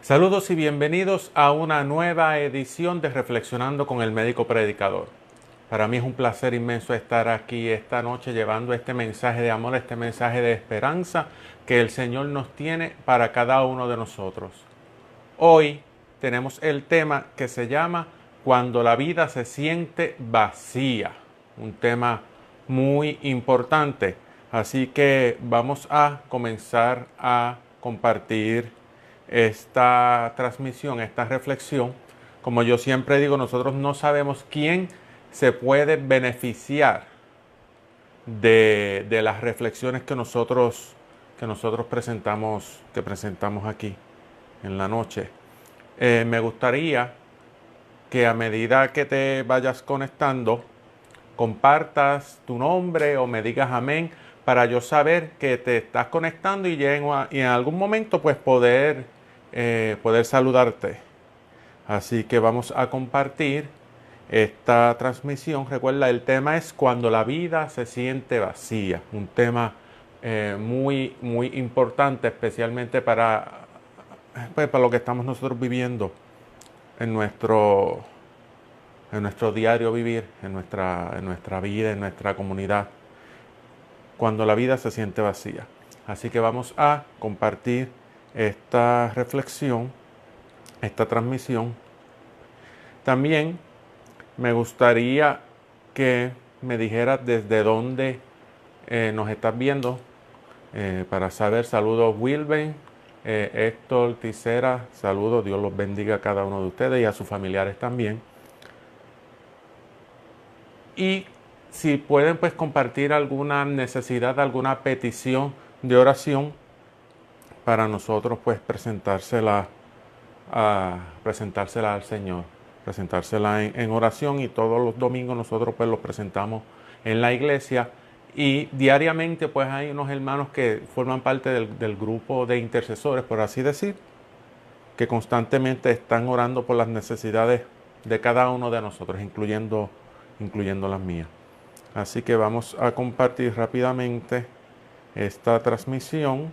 Saludos y bienvenidos a una nueva edición de Reflexionando con el Médico Predicador. Para mí es un placer inmenso estar aquí esta noche llevando este mensaje de amor, este mensaje de esperanza que el Señor nos tiene para cada uno de nosotros. Hoy tenemos el tema que se llama Cuando la vida se siente vacía, un tema muy importante. Así que vamos a comenzar a compartir esta transmisión, esta reflexión. Como yo siempre digo, nosotros no sabemos quién se puede beneficiar de las reflexiones que nosotros presentamos aquí en la noche. Me gustaría que a medida que te vayas conectando, compartas tu nombre o me digas amén para yo saber que te estás conectando y en algún momento pues poder saludarte. Así que vamos a compartir esta transmisión. Recuerda, el tema es cuando la vida se siente vacía. Un tema muy importante, especialmente para lo que estamos nosotros viviendo en nuestro diario vivir, en nuestra vida, en nuestra comunidad, cuando la vida se siente vacía. Así que vamos a compartir esta reflexión, esta transmisión. También me gustaría que me dijeras desde dónde nos estás viendo, para saber. Saludos Wilben, Héctor, Tisera, saludos, Dios los bendiga a cada uno de ustedes y a sus familiares también. Y si pueden pues compartir alguna necesidad, alguna petición de oración para nosotros pues presentársela al Señor, presentársela en oración, y todos los domingos nosotros pues los presentamos en la iglesia, y diariamente pues hay unos hermanos que forman parte del grupo de intercesores, por así decir, que constantemente están orando por las necesidades de cada uno de nosotros, incluyendo las mías. Así que vamos a compartir rápidamente esta transmisión.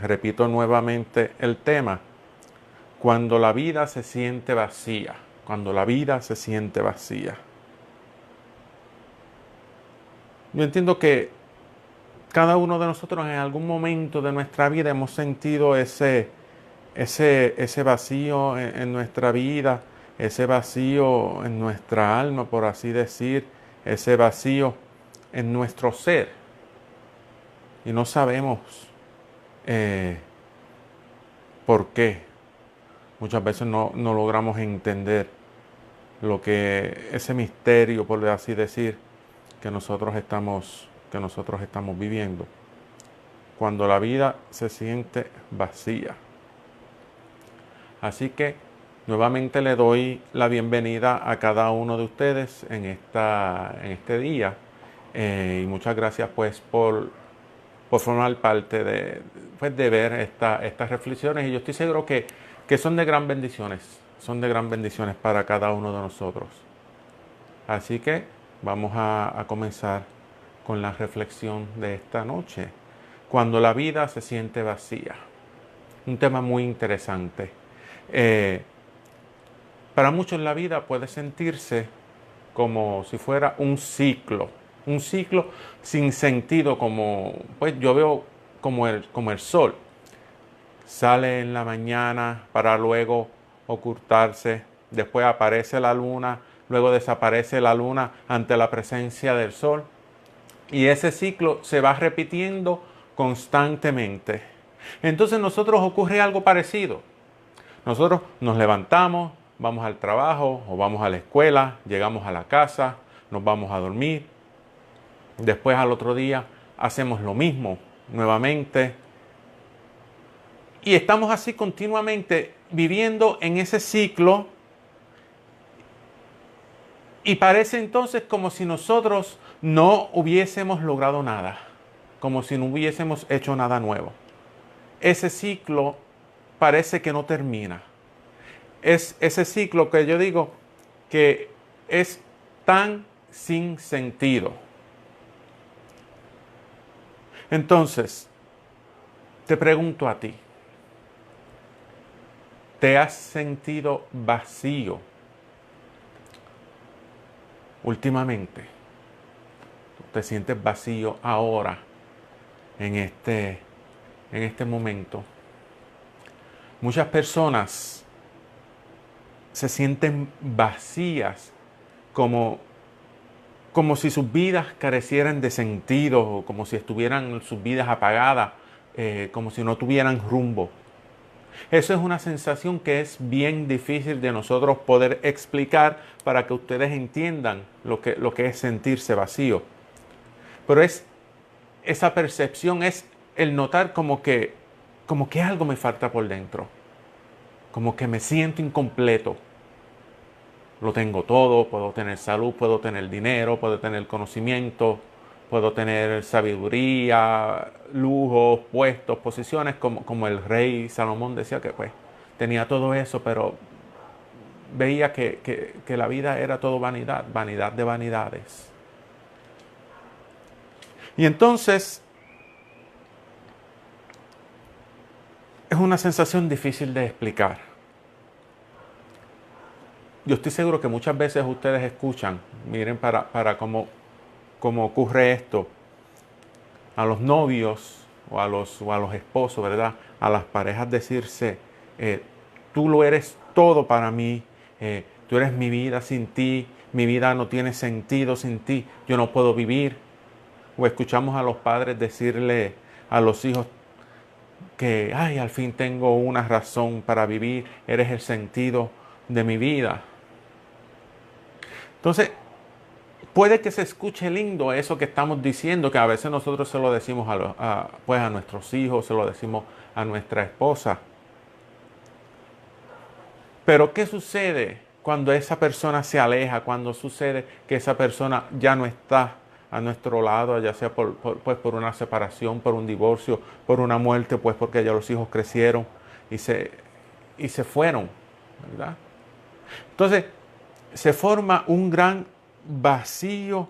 Repito nuevamente el tema: cuando la vida se siente vacía. Cuando la vida se siente vacía. Yo entiendo que cada uno de nosotros en algún momento de nuestra vida hemos sentido ese vacío en nuestra vida, ese vacío en nuestra alma, por así decir, ese vacío en nuestro ser. Y no sabemos por qué. Muchas veces no logramos entender ese misterio, por así decir, que nosotros estamos viviendo. Cuando la vida se siente vacía. Así que nuevamente le doy la bienvenida a cada uno de ustedes en este día, y muchas gracias pues por formar parte de ver estas reflexiones, y yo estoy seguro que son de gran bendiciones para cada uno de nosotros. Así que vamos a comenzar con la reflexión de esta noche. Cuando la vida se siente vacía. Un tema muy interesante. Para muchos la vida puede sentirse como si fuera un ciclo sin sentido, pues yo veo como el sol. Sale en la mañana para luego ocultarse, después aparece la luna, luego desaparece la luna ante la presencia del sol. Y ese ciclo se va repitiendo constantemente. Entonces nosotros ocurre algo parecido. Nosotros nos levantamos, vamos al trabajo o vamos a la escuela, llegamos a la casa, nos vamos a dormir. Después al otro día hacemos lo mismo nuevamente. Y estamos así continuamente viviendo en ese ciclo. Y parece entonces como si nosotros no hubiésemos logrado nada, como si no hubiésemos hecho nada nuevo. Ese ciclo parece que no termina. Es ese ciclo que yo digo que es tan sin sentido. Entonces, te pregunto a ti, ¿Te has sentido vacío últimamente? ¿Te sientes vacío ahora, en este momento? Muchas personas se sienten vacías, como si sus vidas carecieran de sentido, como si estuvieran sus vidas apagadas, como si no tuvieran rumbo. Eso es una sensación que es bien difícil de nosotros poder explicar para que ustedes entiendan lo que es sentirse vacío. Pero esa percepción es el notar como que algo me falta por dentro, como que me siento incompleto. Lo tengo todo, puedo tener salud, puedo tener dinero, puedo tener conocimiento, puedo tener sabiduría, lujos, puestos, posiciones, como el rey Salomón decía que pues tenía todo eso, pero veía que la vida era todo vanidad, vanidad de vanidades. Y entonces es una sensación difícil de explicar. Yo estoy seguro que muchas veces ustedes escuchan, miren para cómo ocurre esto, a los novios o a los esposos, ¿verdad? A las parejas decirse, tú lo eres todo para mí, tú eres mi vida sin ti, mi vida no tiene sentido sin ti, yo no puedo vivir. O escuchamos a los padres decirle a los hijos que, ay, al fin tengo una razón para vivir, eres el sentido de mi vida. Entonces, puede que se escuche lindo eso que estamos diciendo, que a veces nosotros se lo decimos pues a nuestros hijos, se lo decimos a nuestra esposa. Pero ¿qué sucede cuando esa persona se aleja? Cuando sucede que esa persona ya no está a nuestro lado, ya sea por una separación, por un divorcio, por una muerte, pues porque ya los hijos crecieron y se fueron, ¿verdad? Entonces, se forma un gran vacío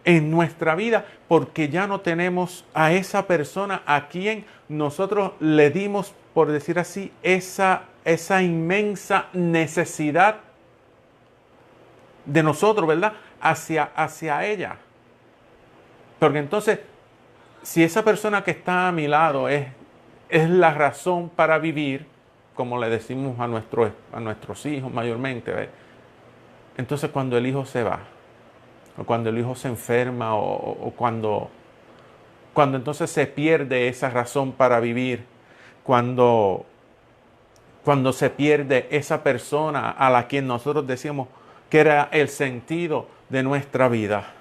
en nuestra vida porque ya no tenemos a esa persona a quien nosotros le dimos, por decir así, esa inmensa necesidad de nosotros, ¿verdad? Hacia ella. Porque entonces, si esa persona que está a mi lado es la razón para vivir, como le decimos a nuestros hijos mayormente, ¿ves? Entonces cuando el hijo se va, o cuando el hijo se enferma, o cuando entonces se pierde esa razón para vivir, cuando se pierde esa persona a la quien nosotros decíamos que era el sentido de nuestra vida.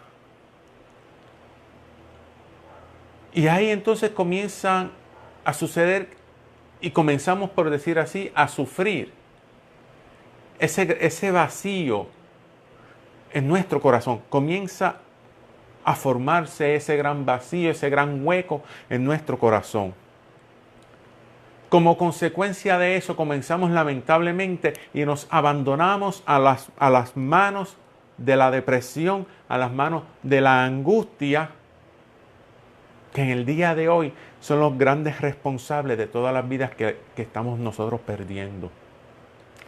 Y ahí entonces comienzan a suceder y comenzamos, por decir así, a sufrir ese vacío en nuestro corazón. Comienza a formarse ese gran vacío, ese gran hueco en nuestro corazón. Como consecuencia de eso comenzamos lamentablemente y nos abandonamos a las manos de la depresión, a las manos de la angustia, que en el día de hoy son los grandes responsables de todas las vidas que estamos nosotros perdiendo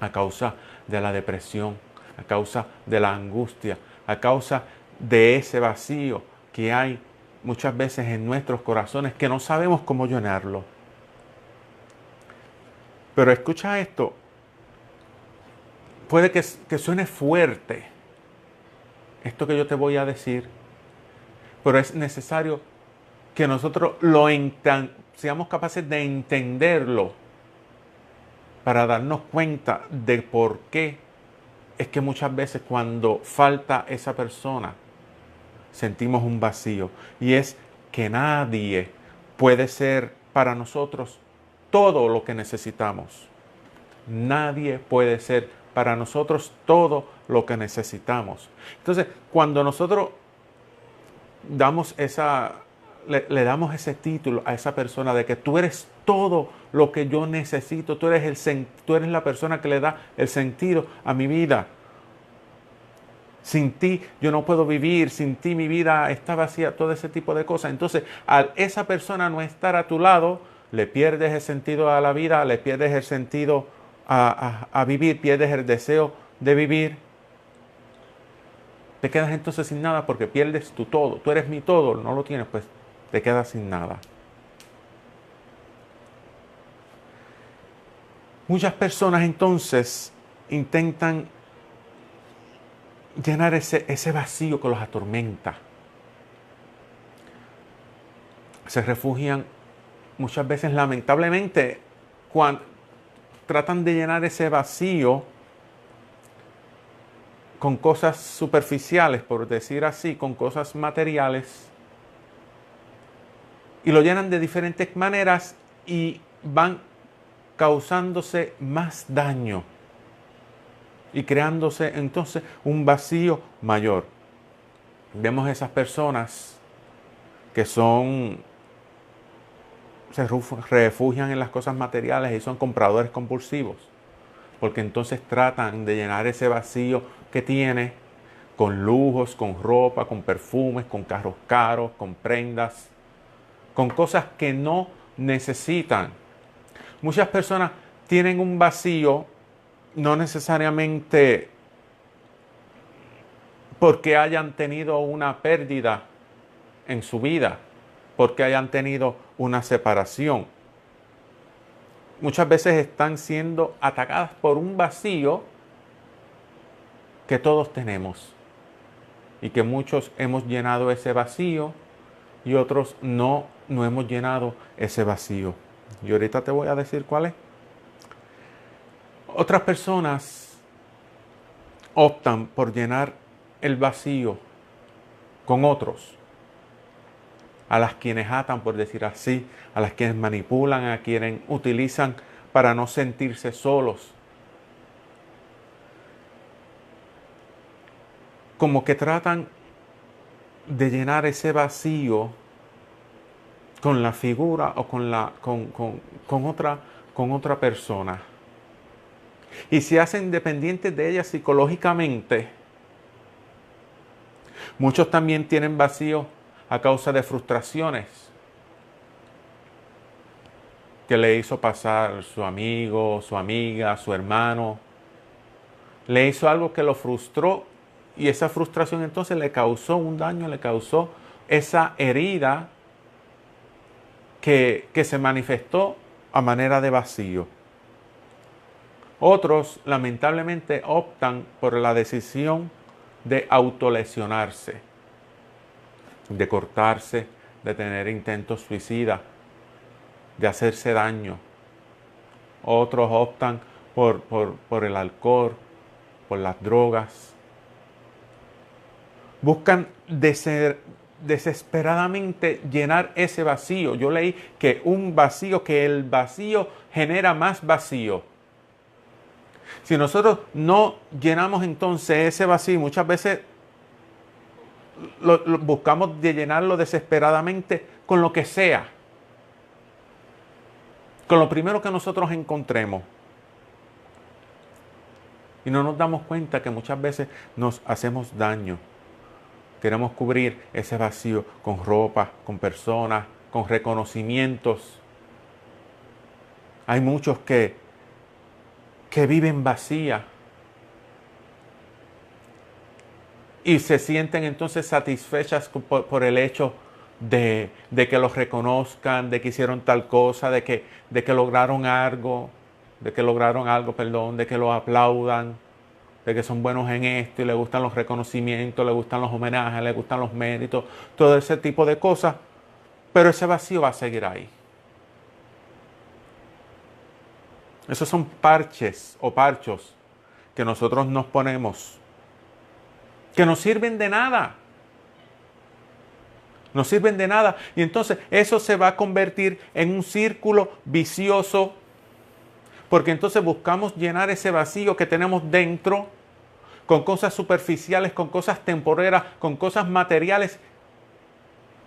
a causa de la depresión, a causa de la angustia, a causa de ese vacío que hay muchas veces en nuestros corazones que no sabemos cómo llenarlo. Pero escucha esto, puede que suene fuerte esto que yo te voy a decir, pero es necesario que nosotros seamos capaces de entenderlo para darnos cuenta de por qué es que muchas veces cuando falta esa persona sentimos un vacío. Y es que nadie puede ser para nosotros todo lo que necesitamos. Nadie puede ser para nosotros todo lo que necesitamos. Entonces, cuando nosotros le damos ese título a esa persona de que tú eres todo lo que yo necesito, tú eres la persona que le da el sentido a mi vida. Sin ti yo no puedo vivir, sin ti mi vida está vacía, todo ese tipo de cosas. Entonces, al esa persona no estar a tu lado, le pierdes el sentido a la vida, le pierdes el sentido a vivir, pierdes el deseo de vivir, te quedas entonces sin nada porque pierdes tu todo. Tú eres mi todo, no lo tienes, pues te quedas sin nada. Muchas personas entonces intentan llenar ese vacío que los atormenta. Se refugian muchas veces, lamentablemente, cuando tratan de llenar ese vacío con cosas superficiales, por decir así, con cosas materiales, y lo llenan de diferentes maneras y van causándose más daño y creándose entonces un vacío mayor. Vemos esas personas que se refugian en las cosas materiales y son compradores compulsivos, porque entonces tratan de llenar ese vacío que tiene con lujos, con ropa, con perfumes, con carros caros, con prendas, con cosas que no necesitan. Muchas personas tienen un vacío no necesariamente porque hayan tenido una pérdida en su vida, porque hayan tenido una separación. Muchas veces están siendo atacadas por un vacío que todos tenemos y que muchos hemos llenado ese vacío y otros no hemos llenado ese vacío. Y ahorita te voy a decir cuál es. Otras personas optan por llenar el vacío con otros, a las quienes atan, por decir así, a las quienes manipulan, a quienes utilizan para no sentirse solos. Como que tratan de llenar ese vacío con la figura o con otra persona. Y se hacen dependientes de ella psicológicamente. Muchos también tienen vacío a causa de frustraciones que le hizo pasar su amigo, su amiga, su hermano. Le hizo algo que lo frustró y esa frustración entonces le causó un daño, le causó esa herida que se manifestó a manera de vacío. Otros lamentablemente optan por la decisión de autolesionarse, de cortarse, de tener intentos suicidas, de hacerse daño. Otros optan por el alcohol, por las drogas. Buscan desesperadamente llenar ese vacío. Yo leí que el vacío genera más vacío. Si nosotros no llenamos entonces ese vacío, muchas veces buscamos de llenarlo desesperadamente con lo que sea, con lo primero que nosotros encontremos. Y no nos damos cuenta que muchas veces nos hacemos daño. Queremos cubrir ese vacío con ropa, con personas, con reconocimientos. Hay muchos que viven vacía y se sienten entonces satisfechas por el hecho de que los reconozcan, de que hicieron tal cosa, de que lograron algo, de que los aplaudan, de que son buenos en esto y les gustan los reconocimientos, les gustan los homenajes, les gustan los méritos, todo ese tipo de cosas, pero ese vacío va a seguir ahí. Esos son parches o parchos que nosotros nos ponemos, que no sirven de nada. No sirven de nada. Y entonces eso se va a convertir en un círculo vicioso, porque entonces buscamos llenar ese vacío que tenemos dentro con cosas superficiales, con cosas temporeras, con cosas materiales,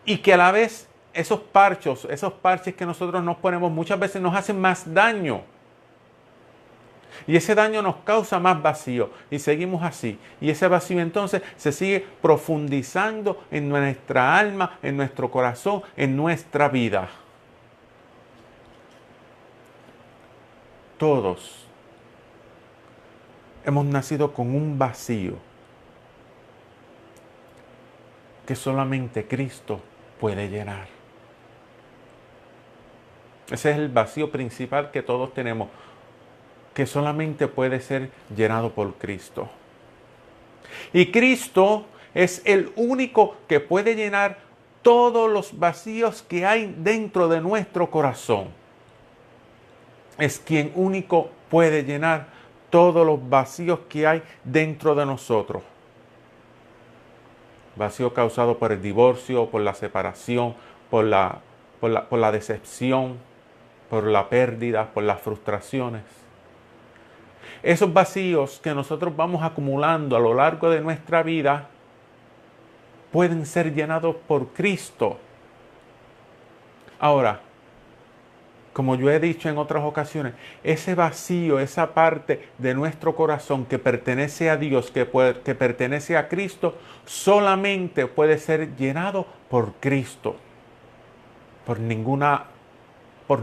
y que a la vez esos parches que nosotros nos ponemos muchas veces nos hacen más daño. Y ese daño nos causa más vacío y seguimos así. Y ese vacío entonces se sigue profundizando en nuestra alma, en nuestro corazón, en nuestra vida. Todos hemos nacido con un vacío que solamente Cristo puede llenar. Ese es el vacío principal que todos tenemos, que solamente puede ser llenado por Cristo. Y Cristo es el único que puede llenar todos los vacíos que hay dentro de nuestro corazón. Es quien único puede llenar todos los vacíos que hay dentro de nosotros. Vacío causado por el divorcio, por la separación, por la decepción, por la pérdida, por las frustraciones. Esos vacíos que nosotros vamos acumulando a lo largo de nuestra vida pueden ser llenados por Cristo. Ahora, como yo he dicho en otras ocasiones, ese vacío, esa parte de nuestro corazón que pertenece a Dios, que pertenece a Cristo, solamente puede ser llenado por Cristo, por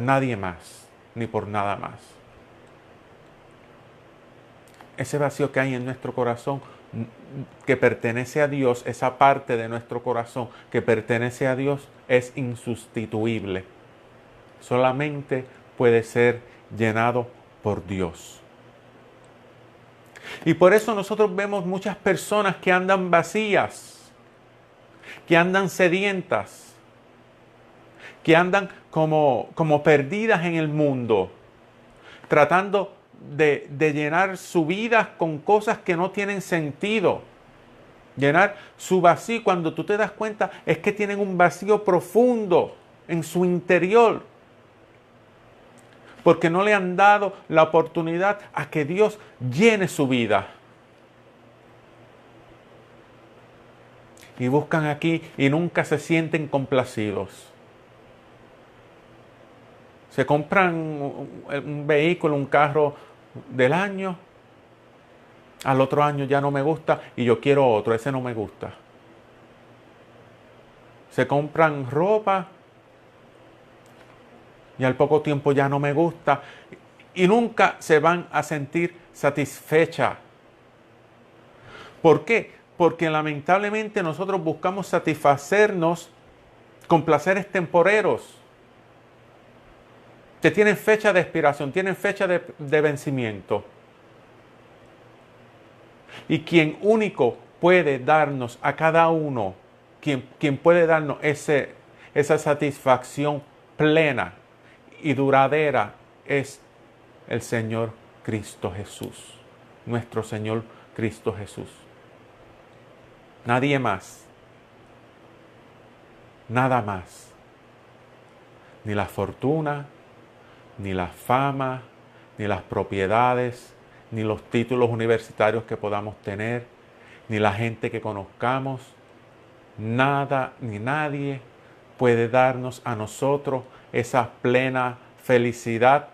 nadie más, ni por nada más. Ese vacío que hay en nuestro corazón, que pertenece a Dios, esa parte de nuestro corazón que pertenece a Dios, es insustituible. Solamente puede ser llenado por Dios. Y por eso nosotros vemos muchas personas que andan vacías, que andan sedientas, que andan como perdidas en el mundo, tratando de llenar su vida con cosas que no tienen sentido. Llenar su vacío, cuando tú te das cuenta, es que tienen un vacío profundo en su interior, porque no le han dado la oportunidad a que Dios llene su vida. Y buscan aquí y nunca se sienten complacidos. Se compran un vehículo, un carro del año. Al otro año ya no me gusta y yo quiero otro, ese no me gusta. Se compran ropa y al poco tiempo ya no me gusta y nunca se van a sentir satisfechas. ¿Por qué? Porque lamentablemente nosotros buscamos satisfacernos con placeres temporeros que tienen fecha de expiración, tienen fecha de vencimiento. Y quien único puede darnos a cada uno, quien puede darnos esa satisfacción plena y duradera, es el Señor Cristo Jesús, nuestro Señor Cristo Jesús. Nadie más, nada más, ni la fortuna, ni la fama, ni las propiedades, ni los títulos universitarios que podamos tener, ni la gente que conozcamos, nada ni nadie puede darnos a nosotros esa plena felicidad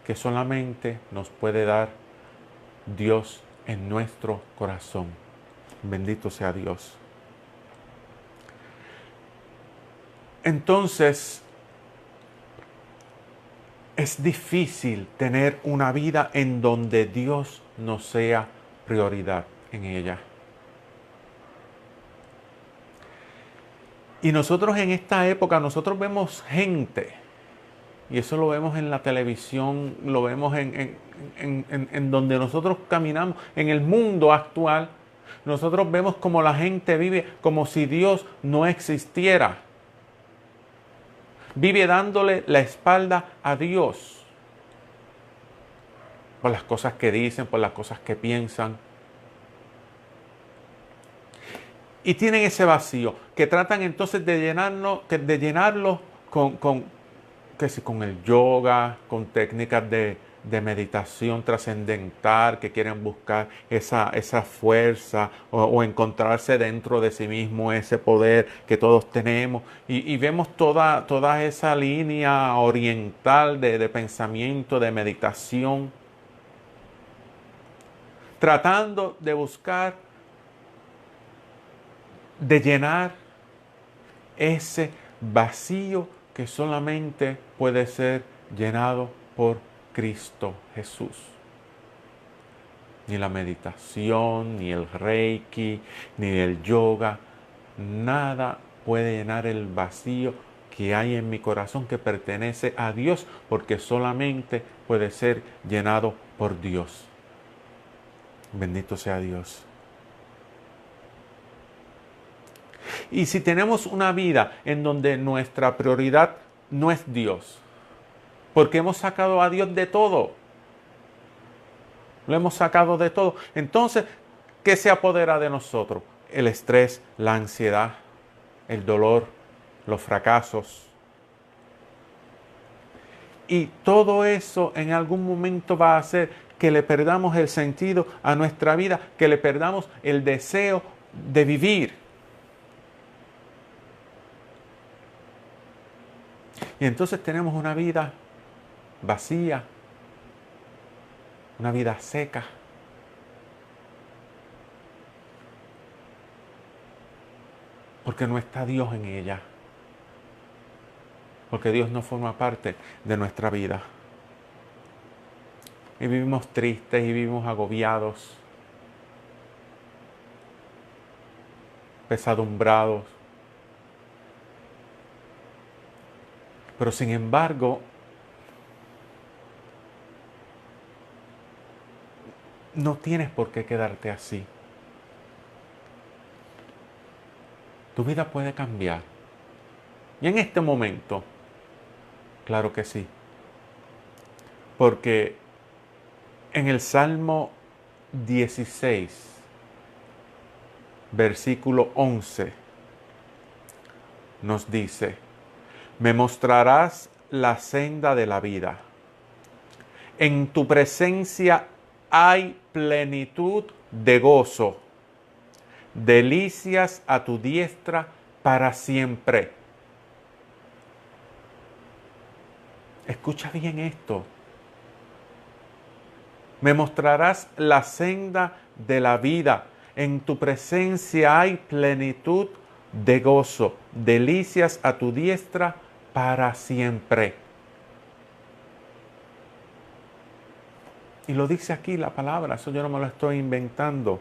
que solamente nos puede dar Dios en nuestro corazón. Bendito sea Dios. Entonces, es difícil tener una vida en donde Dios no sea prioridad en ella. Y nosotros en esta época, nosotros vemos gente, y eso lo vemos en la televisión, lo vemos en donde nosotros caminamos, en el mundo actual, nosotros vemos como la gente vive como si Dios no existiera. Vive dándole la espalda a Dios por las cosas que dicen, por las cosas que piensan. Y tienen ese vacío que tratan entonces de llenarlo con el yoga, con técnicas de meditación trascendental, que quieren buscar esa fuerza o encontrarse dentro de sí mismo ese poder que todos tenemos. Y vemos toda esa línea oriental de pensamiento, de meditación, tratando de buscar, de llenar ese vacío que solamente puede ser llenado por Cristo Jesús. Ni la meditación, ni el reiki, ni el yoga. Nada puede llenar el vacío que hay en mi corazón que pertenece a Dios, porque solamente puede ser llenado por Dios. Bendito sea Dios. Y si tenemos una vida en donde nuestra prioridad no es Dios, porque hemos sacado a Dios de todo, lo hemos sacado de todo, entonces, ¿qué se apodera de nosotros? El estrés, la ansiedad, el dolor, los fracasos. Y todo eso en algún momento va a hacer que le perdamos el sentido a nuestra vida, que le perdamos el deseo de vivir. Y entonces tenemos una vida vacía, una vida seca. Porque no está Dios en ella. Porque Dios no forma parte de nuestra vida. Y vivimos tristes y vivimos agobiados, pesadumbrados. Pero sin embargo, no tienes por qué quedarte así. Tu vida puede cambiar. Y en este momento, claro que sí. Porque en el Salmo 16, versículo 11, nos dice: me mostrarás la senda de la vida. En tu presencia hay plenitud de gozo, delicias a tu diestra para siempre. Escucha bien esto. Me mostrarás la senda de la vida. En tu presencia hay plenitud de gozo, delicias a tu diestra para siempre. Y lo dice aquí la palabra, eso yo no me lo estoy inventando.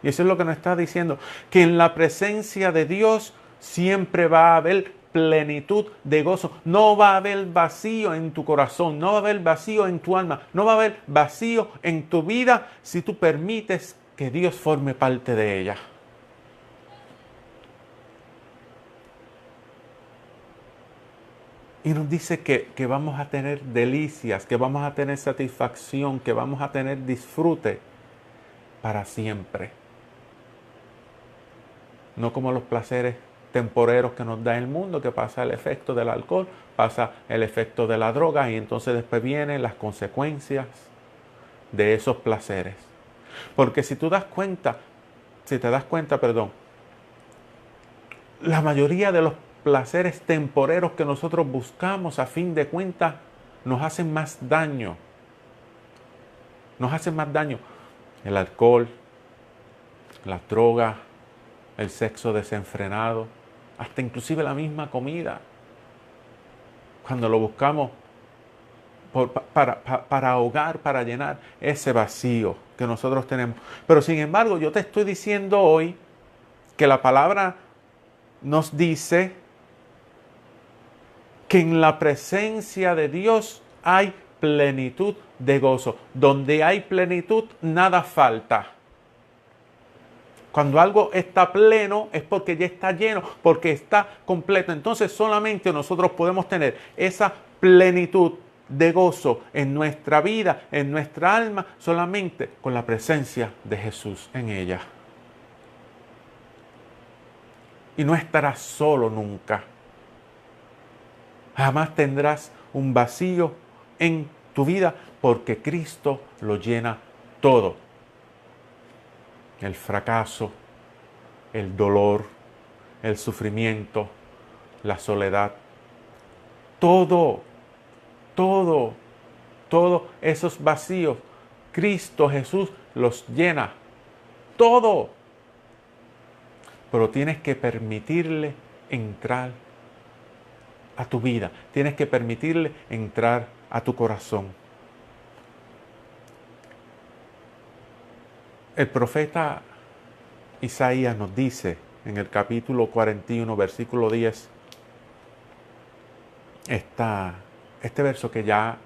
Y eso es lo que nos está diciendo, que en la presencia de Dios siempre va a haber plenitud de gozo. No va a haber vacío en tu corazón, no va a haber vacío en tu alma, no va a haber vacío en tu vida si tú permites que Dios forme parte de ella. Y nos dice que vamos a tener delicias, que vamos a tener satisfacción, que vamos a tener disfrute para siempre. No como los placeres temporeros que nos da el mundo, que pasa el efecto del alcohol, pasa el efecto de la droga y entonces después vienen las consecuencias de esos placeres. Porque si te das cuenta, la mayoría de los placeres temporeros que nosotros buscamos, a fin de cuentas, nos hacen más daño. Nos hacen más daño el alcohol, las drogas, el sexo desenfrenado, hasta inclusive la comida. Cuando lo buscamos para ahogar, para llenar ese vacío que nosotros tenemos. Pero sin embargo, yo te estoy diciendo hoy que la palabra nos dice que en la presencia de Dios hay plenitud de gozo. Donde hay plenitud, nada falta. Cuando algo está pleno es porque ya está lleno, porque está completo. Entonces solamente nosotros podemos tener esa plenitud de gozo en nuestra vida, en nuestra alma, solamente con la presencia de Jesús en ella. Y no estarás solo nunca. Jamás tendrás un vacío en tu vida porque Cristo lo llena todo. El fracaso, el dolor, el sufrimiento, la soledad. Todos esos vacíos, Cristo Jesús los llena. Todo. Pero tienes que permitirle entrar a tu vida. Tienes que permitirle entrar a tu corazón. El profeta Isaías nos dice en el capítulo 41, versículo 10, este verso que ya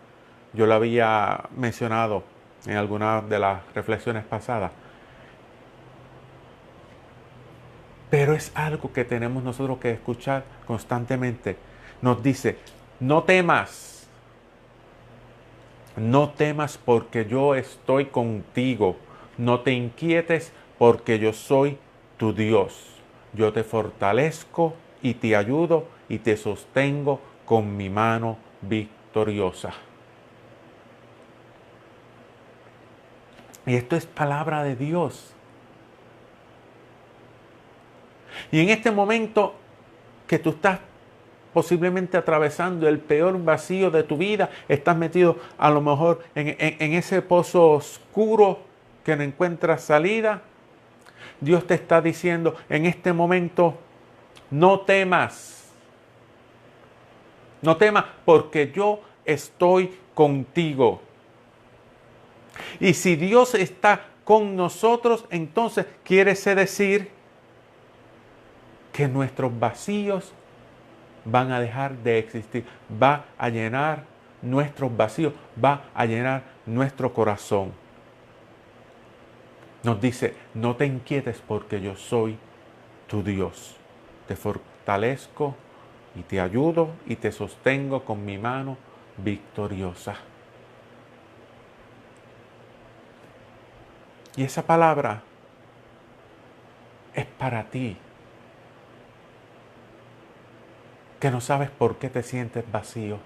yo lo había mencionado en algunas de las reflexiones pasadas, pero es algo que tenemos nosotros que escuchar constantemente. Nos dice, no temas, no temas porque yo estoy contigo, no te inquietes porque yo soy tu Dios. Yo te fortalezco y te ayudo y te sostengo con mi mano victoriosa. Y esto es palabra de Dios. Y en este momento que tú estás posiblemente atravesando el peor vacío de tu vida, estás metido a lo mejor en ese pozo oscuro que no encuentras salida, Dios te está diciendo en este momento, no temas. No temas porque yo estoy contigo. Y si Dios está con nosotros, entonces quiere decir que nuestros vacíos van a dejar de existir. Va a llenar nuestros vacíos, va a llenar nuestro corazón. Nos dice, no te inquietes porque yo soy tu Dios. Te fortalezco y te ayudo y te sostengo con mi mano victoriosa. Y esa palabra es para ti, que no sabes por qué te sientes vacío.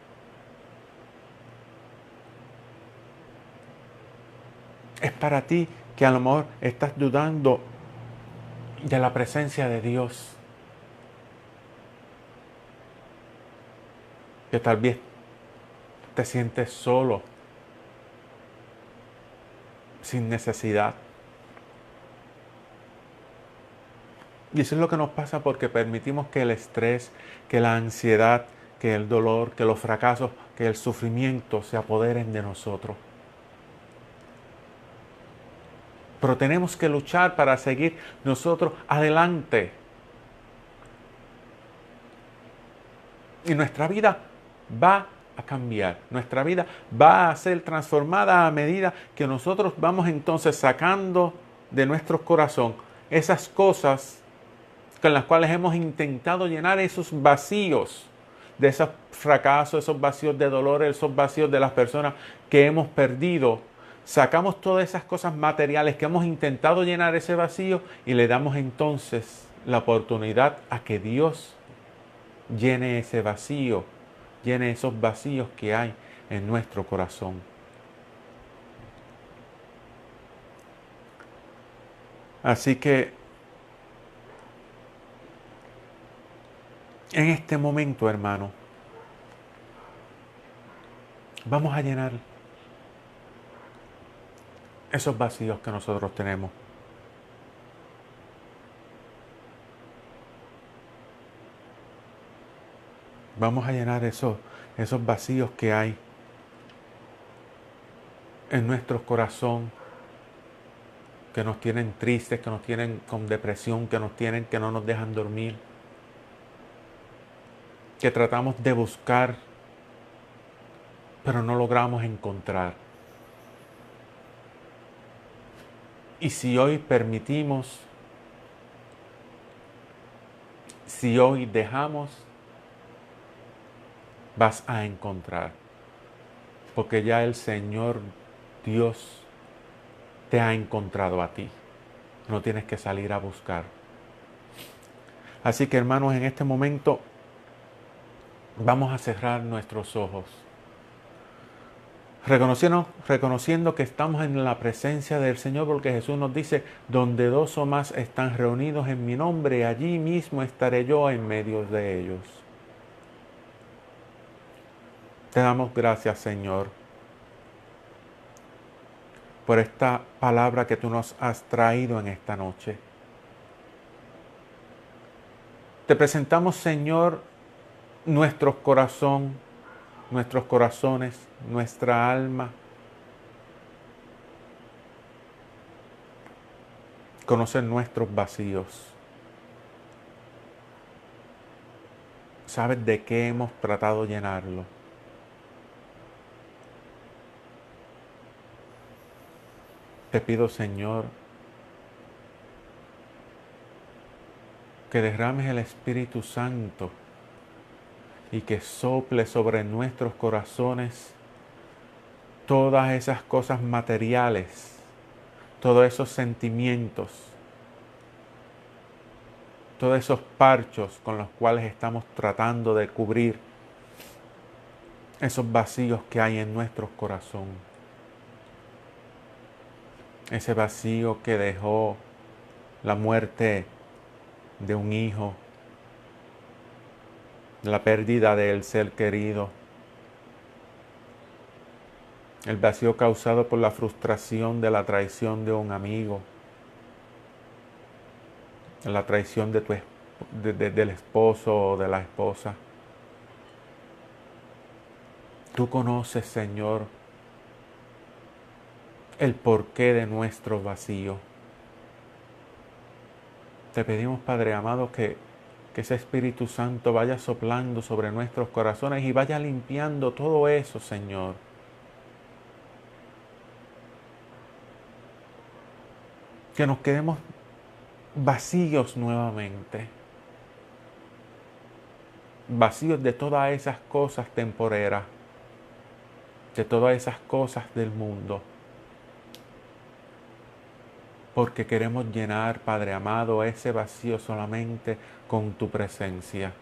Es para ti que a lo mejor estás dudando de la presencia de Dios. Que tal vez te sientes solo, sin necesidad. Y eso es lo que nos pasa porque permitimos que el estrés, que la ansiedad, que el dolor, que los fracasos, que el sufrimiento se apoderen de nosotros. Pero tenemos que luchar para seguir nosotros adelante. Y nuestra vida va a cambiar. Nuestra vida va a ser transformada a medida que nosotros vamos entonces sacando de nuestro corazón esas cosas con las cuales hemos intentado llenar esos vacíos, de esos fracasos, esos vacíos de dolor, esos vacíos de las personas que hemos perdido. Sacamos todas esas cosas materiales que hemos intentado llenar ese vacío y le damos entonces la oportunidad a que Dios llene ese vacío, llene esos vacíos que hay en nuestro corazón. Así que en este momento, hermano, vamos a llenar esos vacíos que nosotros tenemos. Vamos a llenar esos vacíos que hay en nuestro corazón, que nos tienen tristes, que nos tienen con depresión, que no nos dejan dormir, que tratamos de buscar, pero no logramos encontrar. Y si hoy permitimos, si hoy dejamos, vas a encontrar. Porque ya el Señor Dios te ha encontrado a ti. No tienes que salir a buscar. Así que, hermanos, en este momento vamos a cerrar nuestros ojos. Reconociendo que estamos en la presencia del Señor, porque Jesús nos dice, donde dos o más están reunidos en mi nombre, allí mismo estaré yo en medio de ellos. Te damos gracias, Señor, por esta palabra que tú nos has traído en esta noche. Te presentamos, Señor, nuestros corazones, nuestra alma. Conoces nuestros vacíos. Sabes de qué hemos tratado de llenarlo. Te pido, Señor, que derrames el Espíritu Santo y que sople sobre nuestros corazones todas esas cosas materiales, todos esos sentimientos, todos esos parchos con los cuales estamos tratando de cubrir esos vacíos que hay en nuestro corazón. Ese vacío que dejó la muerte de un hijo, la pérdida del ser querido, el vacío causado por la frustración de la traición de un amigo, la traición del esposo o de la esposa. Tú conoces, Señor, el porqué de nuestro vacío. Te pedimos, Padre amado, que ese Espíritu Santo vaya soplando sobre nuestros corazones y vaya limpiando todo eso, Señor. Que nos quedemos vacíos nuevamente. Vacíos de todas esas cosas temporeras, de todas esas cosas del mundo. Porque queremos llenar, Padre amado, ese vacío solamente con tu presencia.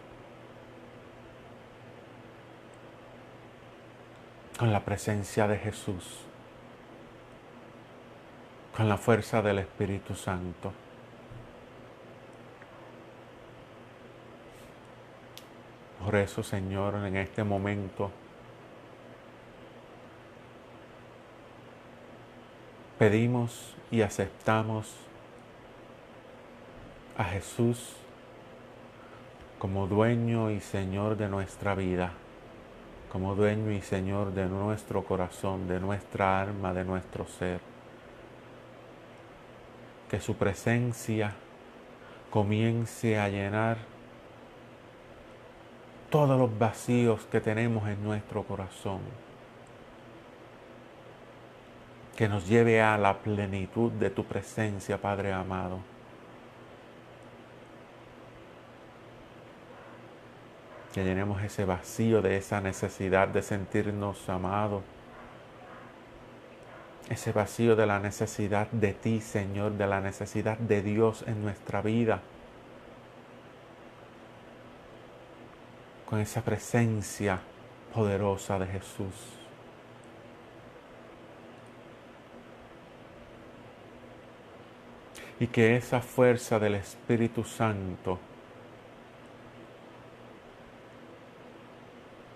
Con la presencia de Jesús. Con la fuerza del Espíritu Santo. Por eso, Señor, en este momento pedimos y aceptamos a Jesús como dueño y Señor de nuestra vida, como dueño y Señor de nuestro corazón, de nuestra alma, de nuestro ser. Que su presencia comience a llenar todos los vacíos que tenemos en nuestro corazón. Que nos lleve a la plenitud de tu presencia, Padre amado. Que llenemos ese vacío de esa necesidad de sentirnos amados. Ese vacío de la necesidad de ti, Señor, de la necesidad de Dios en nuestra vida. Con esa presencia poderosa de Jesús. Y que esa fuerza del Espíritu Santo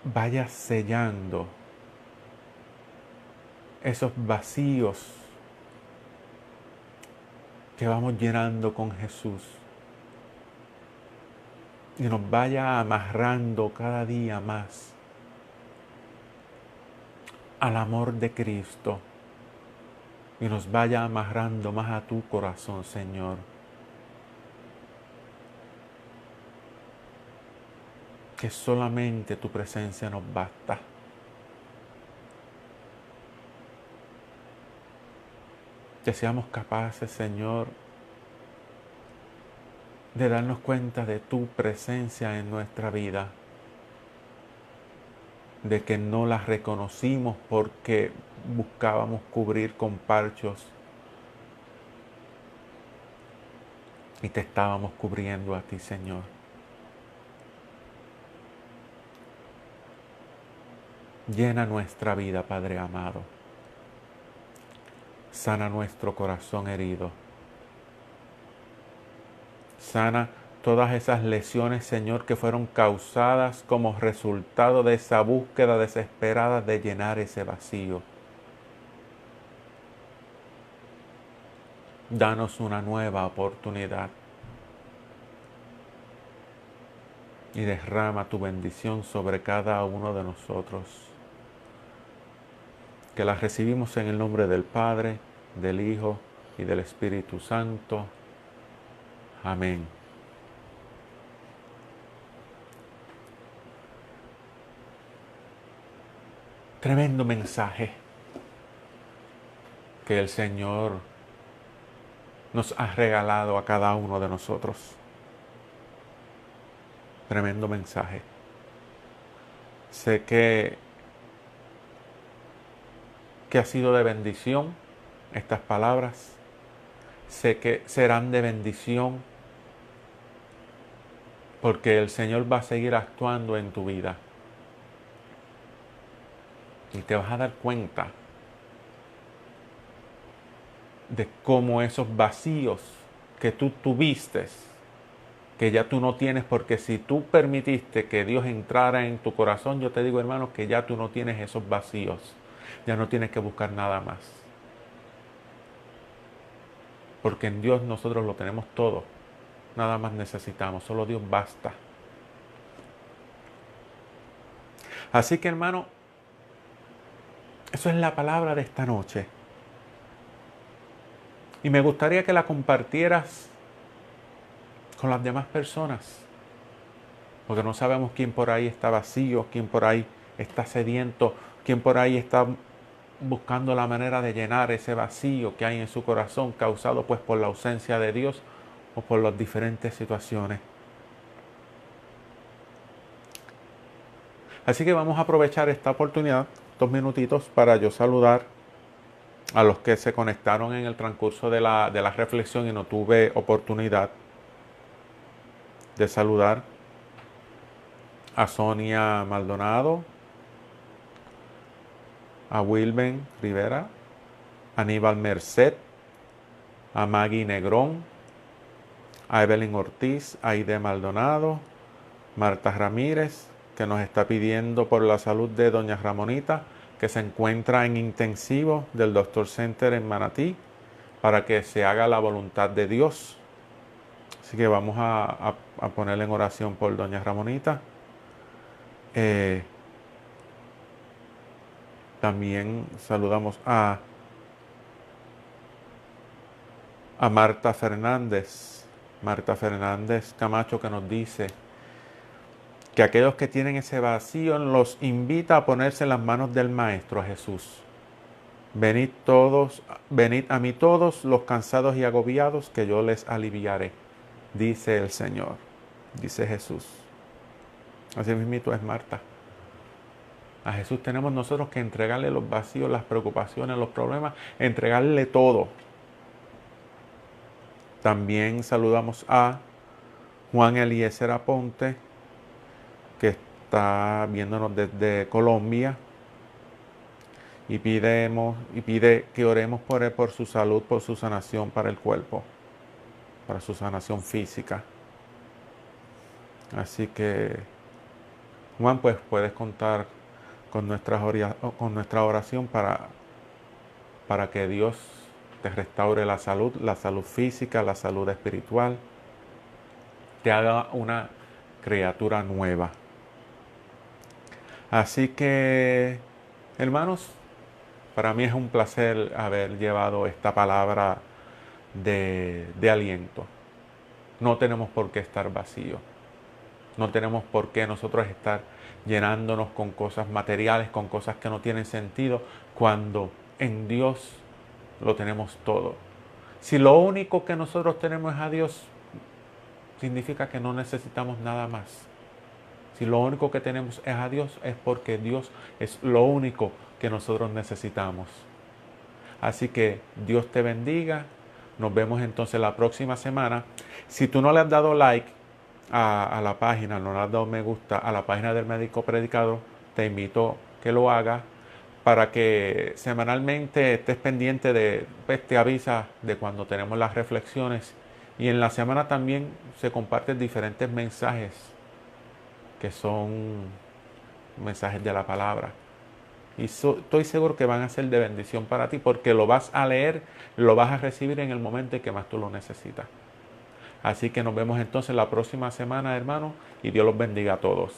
vaya sellando esos vacíos que vamos llenando con Jesús. Y nos vaya amarrando cada día más al amor de Cristo. Y nos vaya amarrando más a tu corazón, Señor. Que solamente tu presencia nos basta. Que seamos capaces, Señor, de darnos cuenta de tu presencia en nuestra vida. De que no la reconocimos porque buscábamos cubrir con parchos y te estábamos cubriendo a ti, Señor. Llena nuestra vida, Padre amado. Sana nuestro corazón herido. Sana todas esas lesiones, Señor, que fueron causadas como resultado de esa búsqueda desesperada de llenar ese vacío. Danos una nueva oportunidad y derrama tu bendición sobre cada uno de nosotros. Que la recibimos en el nombre del Padre, del Hijo y del Espíritu Santo. Amén. Tremendo mensaje que el Señor nos ha regalado a cada uno de nosotros. Tremendo mensaje. Sé que ha sido de bendición estas palabras. Sé que serán de bendición porque el Señor va a seguir actuando en tu vida. Y te vas a dar cuenta de cómo esos vacíos que tú tuviste, que ya tú no tienes, porque si tú permitiste que Dios entrara en tu corazón, yo te digo, hermano, que ya tú no tienes esos vacíos. Ya no tienes que buscar nada más. Porque en Dios nosotros lo tenemos todo. Nada más necesitamos. Solo Dios basta. Así que, hermano, eso es la palabra de esta noche. Y me gustaría que la compartieras con las demás personas. Porque no sabemos quién por ahí está vacío, quién por ahí está sediento, quién por ahí está buscando la manera de llenar ese vacío que hay en su corazón causado pues por la ausencia de Dios o por las diferentes situaciones. Así que vamos a aprovechar esta oportunidad, 2 minutitos, para yo saludar a los que se conectaron en el transcurso de la reflexión y no tuve oportunidad de saludar. A Sonia Maldonado, a Wilben Rivera, a Aníbal Merced, a Maggie Negrón, a Evelyn Ortiz, a Aide Maldonado, Marta Ramírez, que nos está pidiendo por la salud de doña Ramonita, que se encuentra en intensivo del Doctor Center en Manatí, para que se haga la voluntad de Dios. Así que vamos a ponerle en oración por doña Ramonita. También saludamos a Marta Fernández Camacho, que nos dice que aquellos que tienen ese vacío los invita a ponerse en las manos del Maestro Jesús. Venid a mí todos los cansados y agobiados, que yo les aliviaré, dice el Señor, dice Jesús. Así mismito es Marta. A Jesús tenemos nosotros que entregarle los vacíos, las preocupaciones, los problemas, entregarle todo. También saludamos a Juan Eliezer Aponte, que está viéndonos desde Colombia, y pide que oremos por él, por su salud, por su sanación para el cuerpo, para su sanación física. Así que, Juan, pues puedes contar con nuestra oración para que Dios te restaure la salud física, la salud espiritual, te haga una criatura nueva. Así que, hermanos, para mí es un placer haber llevado esta palabra de aliento. No tenemos por qué estar vacíos. No tenemos por qué nosotros estar llenándonos con cosas materiales, con cosas que no tienen sentido, cuando en Dios lo tenemos todo. Si lo único que nosotros tenemos es a Dios, significa que no necesitamos nada más. Si lo único que tenemos es a Dios, es porque Dios es lo único que nosotros necesitamos. Así que Dios te bendiga. Nos vemos entonces la próxima semana. Si tú no le has dado like a la página, no le has dado me gusta a la página del Médico Predicador, te invito a que lo hagas para que semanalmente estés pendiente de, pues te avisa de cuando tenemos las reflexiones. Y en la semana también se comparten diferentes mensajes que son mensajes de la palabra. Y estoy seguro que van a ser de bendición para ti, porque lo vas a leer, lo vas a recibir en el momento en que más tú lo necesitas. Así que nos vemos entonces la próxima semana, hermanos, y Dios los bendiga a todos.